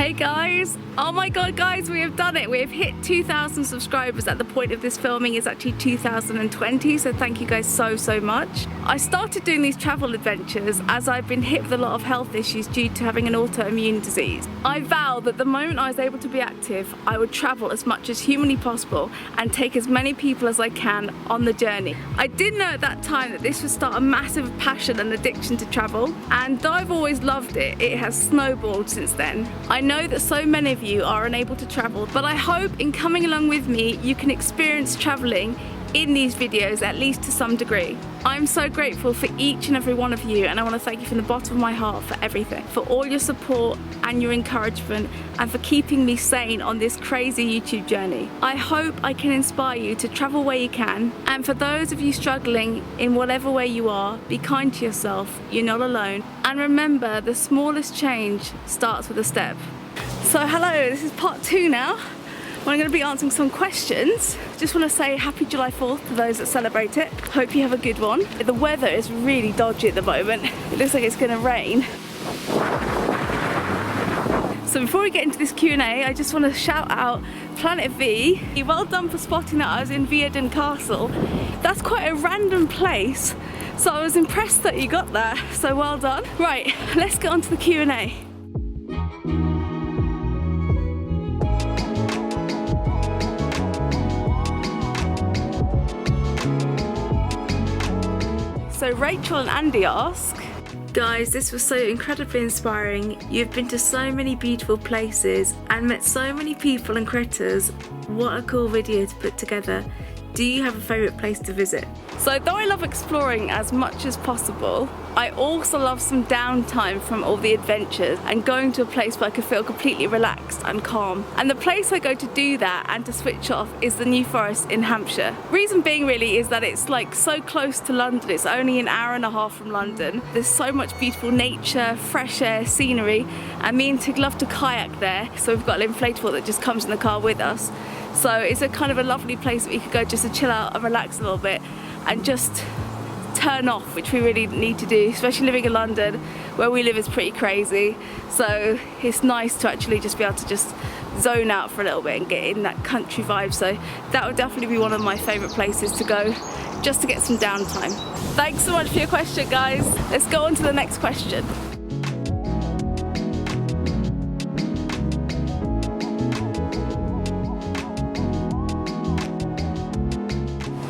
Hey guys, oh my god guys, we have done it. We have hit 2,000 subscribers. At the point of this filming is actually 2020, so thank you guys so much. I started doing these travel adventures as I've been hit with a lot of health issues due to having an autoimmune disease. I vowed that the moment I was able to be active, I would travel as much as humanly possible and take as many people as I can on the journey. I did know at that time that this would start a massive passion and addiction to travel, and though I've always loved it, it has snowballed since then. I know that so many of you are unable to travel, but I hope in coming along with me you can experience traveling in these videos at least to some degree. I'm so grateful for each and every one of you, and I want to thank you from the bottom of my heart for everything, for all your support and your encouragement, and for keeping me sane on this crazy YouTube journey. I hope I can inspire you to travel where you can, and for those of you struggling in whatever way you are, be kind to yourself, you're not alone, and remember the smallest change starts with a step. So hello, this is part 2 now. I'm going to be answering some questions. Just want to say happy July 4th to those that celebrate it. Hope you have a good one. The weather is really dodgy at the moment. It looks like it's going to rain. So before we get into this Q&A, I just want to shout out Planet V. Well done for spotting that I was in Viaden Castle. That's quite a random place, so I was impressed that you got that. So well done. Right, let's get on to the Q&A. So Rachel and Andy ask, guys, this was so incredibly inspiring. You've been to so many beautiful places and met so many people and critters. What a cool video to put together. Do you have a favourite place to visit? So though I love exploring as much as possible, I also love some downtime from all the adventures and going to a place where I can feel completely relaxed and calm. And the place I go to do that and to switch off is the New Forest in Hampshire. Reason being really is that it's like so close to London. It's only an hour and a half from London. There's so much beautiful nature, fresh air, scenery, and me and Tig love to kayak there. So we've got an inflatable that just comes in the car with us. So it's a kind of a lovely place that we could go just to chill out and relax a little bit and just turn off, which we really need to do, especially living in London. Where we live is pretty crazy, so it's nice to actually just be able to just zone out for a little bit and get in that country vibe. So that would definitely be one of my favourite places to go, just to get some downtime. Thanks so much for your question, guys. Let's go on to the next question.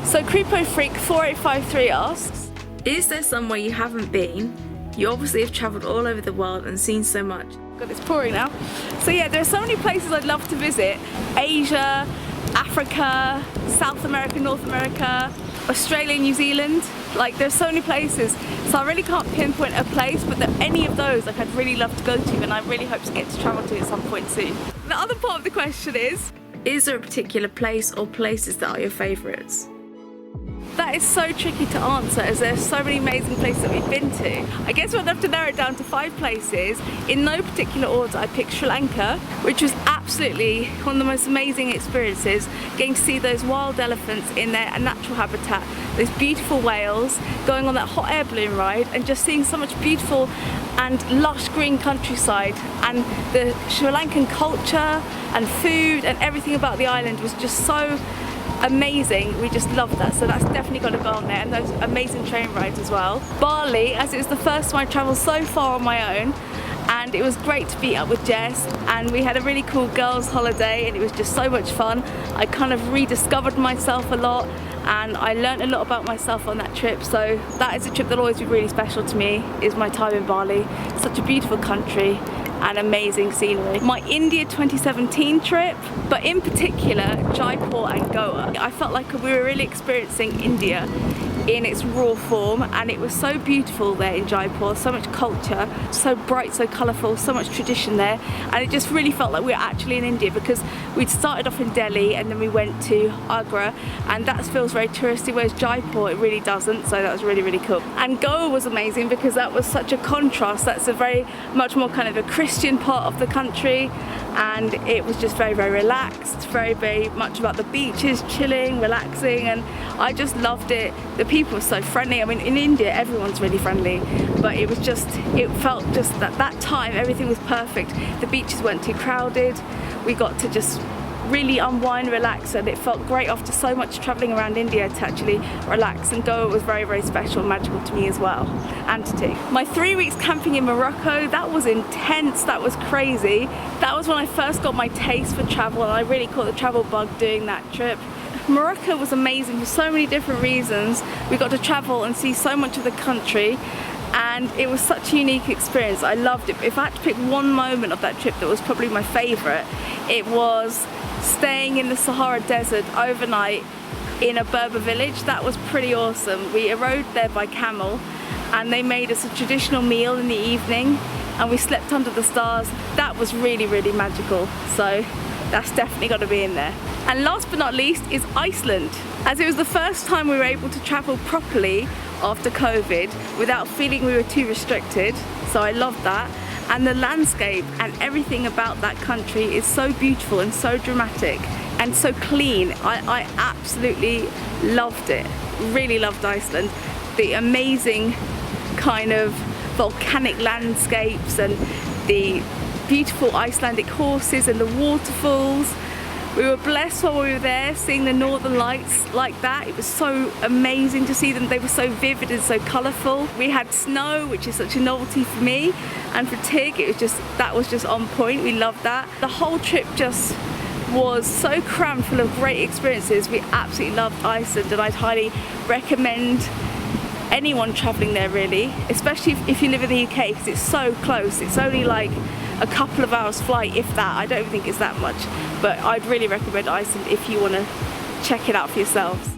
So Creepo Freak 4853 asks, is there somewhere you haven't been? You obviously have travelled all over the world and seen so much. God, it's pouring now. So yeah, there are so many places I'd love to visit. Asia, Africa, South America, North America, Australia, New Zealand. Like, there's so many places. So I really can't pinpoint a place, but any of those like I'd really love to go to, and I really hope to get to travel to at some point soon. The other part of the question is there a particular place or places that are your favourites? That is so tricky to answer, as there's so many amazing places that we've been to. I guess we'd have to narrow it down to 5 places. In no particular order, I picked Sri Lanka, which was absolutely one of the most amazing experiences, getting to see those wild elephants in their natural habitat, those beautiful whales, going on that hot air balloon ride, and just seeing so much beautiful and lush green countryside. And the Sri Lankan culture and food and everything about the island was just so amazing. We just loved that, so that's definitely got to go on there, and those amazing train rides as well. Bali, as it was the first time I travelled so far on my own, and it was great to meet up with Jess, and we had a really cool girls holiday, and it was just so much fun. I kind of rediscovered myself a lot, and I learnt a lot about myself on that trip. So that is a trip that'll always be really special to me, is my time in Bali. Such a beautiful country and amazing scenery. My India 2017 trip, but in particular Jaipur and Goa. I felt like we were really experiencing India in its raw form, and it was so beautiful there in Jaipur, so much culture, so bright, so colourful, so much tradition there, and it just really felt like we were actually in India, because we'd started off in Delhi and then we went to Agra, and that feels very touristy, whereas Jaipur, it really doesn't, so that was really cool. And Goa was amazing because that was such a contrast. That's a very much more kind of a Christian part of the country, and it was just very relaxed, very much about the beaches, chilling, relaxing, and I just loved it. The people people were so friendly. I mean, in India everyone's really friendly, but it felt just that time everything was perfect. The beaches weren't too crowded. We got to just really unwind, relax, and it felt great after so much travelling around India to actually relax. And Goa was very, very special and magical to me as well, and to Tig. My 3 weeks camping in Morocco, that was intense, that was crazy. That was when I first got my taste for travel, and I really caught the travel bug doing that trip. Morocco was amazing for so many different reasons. We got to travel and see so much of the country, and it was such a unique experience. I loved it. If I had to pick one moment of that trip that was probably my favourite, it was staying in the Sahara Desert overnight in a Berber village. That was pretty awesome. We arrived there by camel, and they made us a traditional meal in the evening, and we slept under the stars. That was really, really magical. So that's definitely got to be in there. And last but not least is Iceland, as it was the first time we were able to travel properly after COVID without feeling we were too restricted. So I loved that. And the landscape and everything about that country is so beautiful and so dramatic and so clean. I absolutely loved it. Really loved Iceland. The amazing kind of volcanic landscapes and the beautiful Icelandic horses and the waterfalls. We were blessed while we were there seeing the northern lights like that. It was so amazing to see them. They were so vivid and so colourful. We had snow, which is such a novelty for me, and for Tig, that was just on point. We loved that. The whole trip just was so crammed full of great experiences. We absolutely loved Iceland, and I'd highly recommend anyone travelling there really, especially if you live in the UK, because it's so close. It's only like a couple of hours flight, if that. I don't think it's that much, but I'd really recommend Iceland if you want to check it out for yourselves.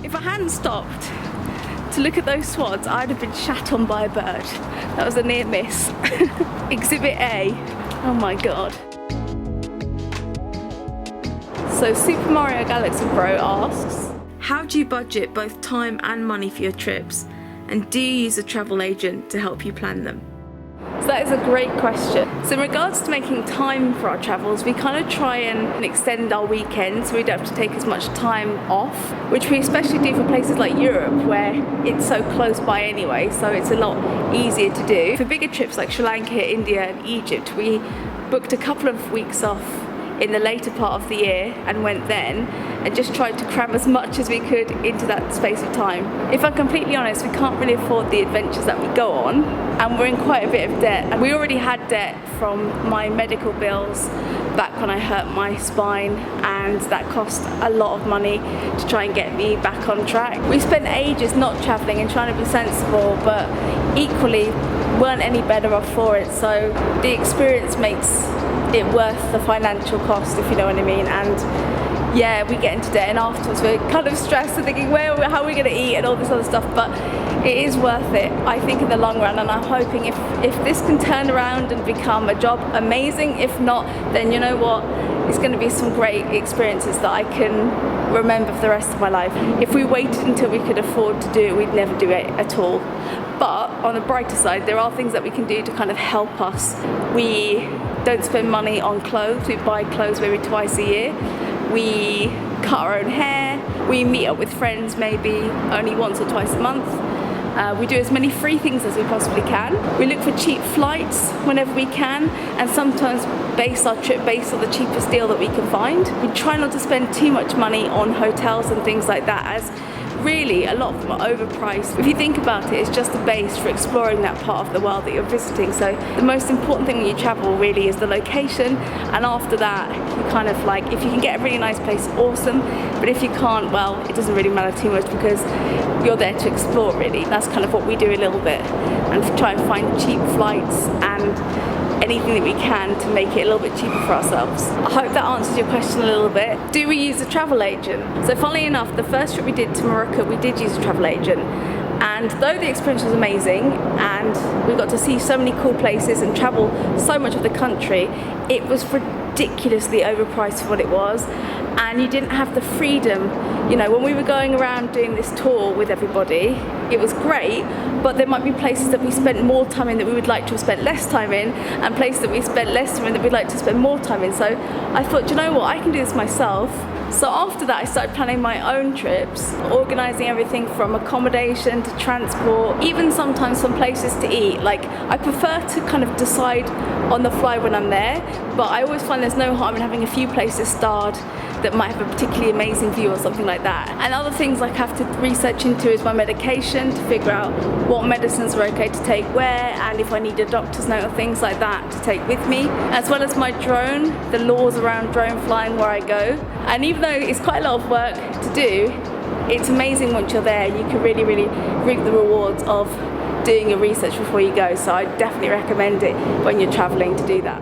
If I hadn't stopped to look at those swans, I'd have been shat on by a bird. That was a near miss. Exhibit A. Oh my god. So Super Mario Galaxy Bro asks, how do you budget both time and money for your trips? And do you use a travel agent to help you plan them? So that is a great question. So in regards to making time for our travels, we kind of try and extend our weekends so we don't have to take as much time off, which we especially do for places like Europe where it's so close by anyway, so it's a lot easier to do. For bigger trips like Sri Lanka, India and Egypt, we booked a couple of weeks off in the later part of the year and went then, and just tried to cram as much as we could into that space of time. If I'm completely honest, we can't really afford the adventures that we go on, and we're in quite a bit of debt. And we already had debt from my medical bills back when I hurt my spine, and that cost a lot of money to try and get me back on track. We spent ages not travelling and trying to be sensible, but equally weren't any better off for it. So the experience makes it worth the financial cost, if you know what I mean. And yeah, we get into debt, and afterwards we're kind of stressed and thinking, how are we going to eat and all this other stuff, but it is worth it, I think, in the long run. And I'm hoping if this can turn around and become a job, amazing. If not, then you know what, it's going to be some great experiences that I can remember for the rest of my life. If we waited until we could afford to do it, we'd never do it at all. But on the brighter side, there are things that we can do to kind of help us. We don't spend money on clothes. We buy clothes maybe twice a year. We cut our own hair. We meet up with friends maybe only once or twice a month. We do as many free things as we possibly can. We look for cheap flights whenever we can, and sometimes base our trip based on the cheapest deal that we can find. We try not to spend too much money on hotels and things like that, as really a lot of them are overpriced. If you think about it, it's just a base for exploring that part of the world that you're visiting. So the most important thing when you travel really is the location, and after that you kind of like, if you can get a really nice place, awesome, but if you can't, well, it doesn't really matter too much because you're there to explore really. That's kind of what we do a little bit, and try and find cheap flights and anything that we can to make it a little bit cheaper for ourselves. I hope that answers your question a little bit. Do we use a travel agent? So funnily enough, the first trip we did to Morocco, we did use a travel agent. And though the experience was amazing and we got to see so many cool places and travel so much of the country, it was ridiculously overpriced for what it was. And you didn't have the freedom. You know, when we were going around doing this tour with everybody, it was great, but there might be places that we spent more time in that we would like to have spent less time in, and places that we spent less time in that we'd like to spend more time in. So I thought, you know what, I can do this myself. So after that I started planning my own trips, organising everything from accommodation to transport, even sometimes some places to eat. Like, I prefer to kind of decide on the fly when I'm there, but I always find there's no harm in having a few places starred that might have a particularly amazing view or something like that. And other things like I have to research into is my medication, to figure out what medicines are okay to take where, and if I need a doctor's note or things like that to take with me, as well as my drone, the laws around drone flying where I go. And even though it's quite a lot of work to do, it's amazing once you're there. You can really reap the rewards of doing your research before you go. So I definitely recommend it when you're traveling to do that.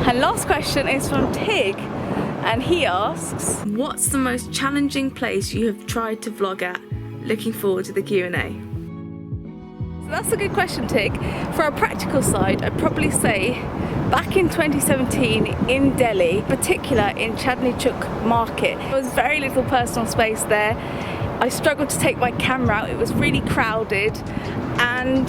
And last question is from Tig, and he asks, what's the most challenging place you have tried to vlog at? Looking forward to the Q&A. So that's a good question, Tig. For a practical side, I'd probably say back in 2017 in Delhi, in particular in Chandni Chowk Market, there was very little personal space there. I struggled to take my camera out, it was really crowded, and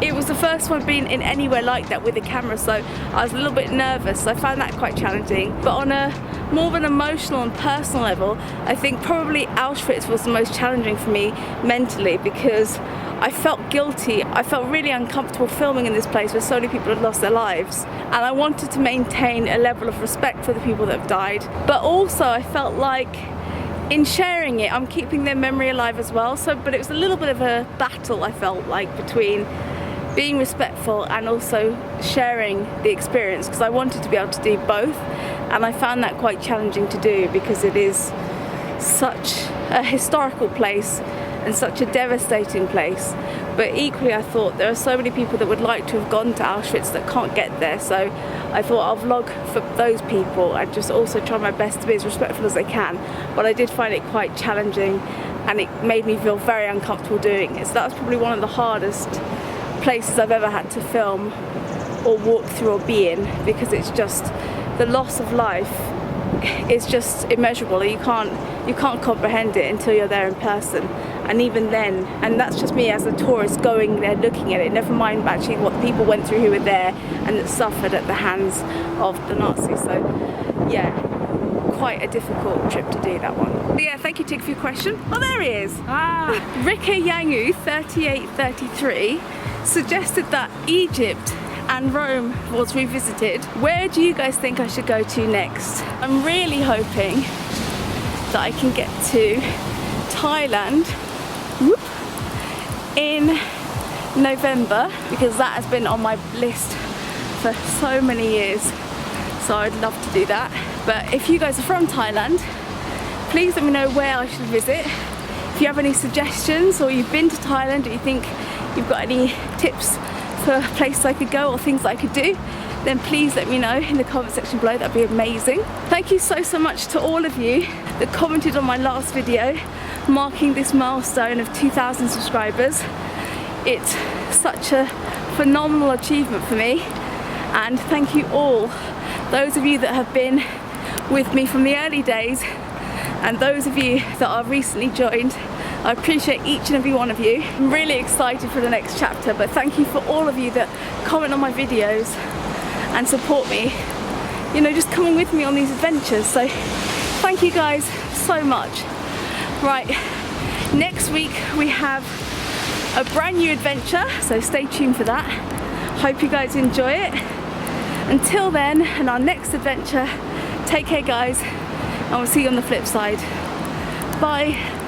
it was the first one being in anywhere like that with a camera, so I was a little bit nervous. So I found that quite challenging. But on a more of an emotional and personal level, I think probably Auschwitz was the most challenging for me mentally, because I felt guilty. I felt really uncomfortable filming in this place where so many people had lost their lives. And I wanted to maintain a level of respect for the people that have died. But also I felt like in sharing it, I'm keeping their memory alive as well. But it was a little bit of a battle, I felt like, between being respectful and also sharing the experience, because I wanted to be able to do both, and I found that quite challenging to do because it is such a historical place and such a devastating place. But equally I thought there are so many people that would like to have gone to Auschwitz that can't get there, so I thought I'll vlog for those people and just also try my best to be as respectful as I can. But I did find it quite challenging, and it made me feel very uncomfortable doing it. So that was probably one of the hardest places I've ever had to film or walk through or be in, because it's just, the loss of life is just immeasurable. You can't comprehend it until you're there in person, and even then, and that's just me as a tourist going there looking at it, never mind actually what the people went through who were there and that suffered at the hands of the Nazis. So yeah, quite a difficult trip to do that one. But yeah, thank you Tig for your question. Oh, there he is. Rika Yangu 3833 suggested that Egypt and Rome was revisited. Where do you guys think I should go to next? I'm really hoping that I can get to Thailand in November, because that has been on my list for so many years, so I'd love to do that. But if you guys are from Thailand, please let me know where I should visit. If you have any suggestions, or you've been to Thailand, or you think you've got any tips for places I could go or things I could do, then please let me know in the comment section below. That'd be amazing. Thank you so much to all of you that commented on my last video marking this milestone of 2,000 subscribers. It's such a phenomenal achievement for me, and thank you all, those of you that have been with me from the early days and those of you that are recently joined. I appreciate each and every one of you. I'm really excited for the next chapter, but thank you for all of you that comment on my videos and support me, you know, just coming with me on these adventures. So thank you guys so much. Right, next week we have a brand new adventure, so stay tuned for that. Hope you guys enjoy it. Until then, and our next adventure, take care guys, and we'll see you on the flip side. Bye.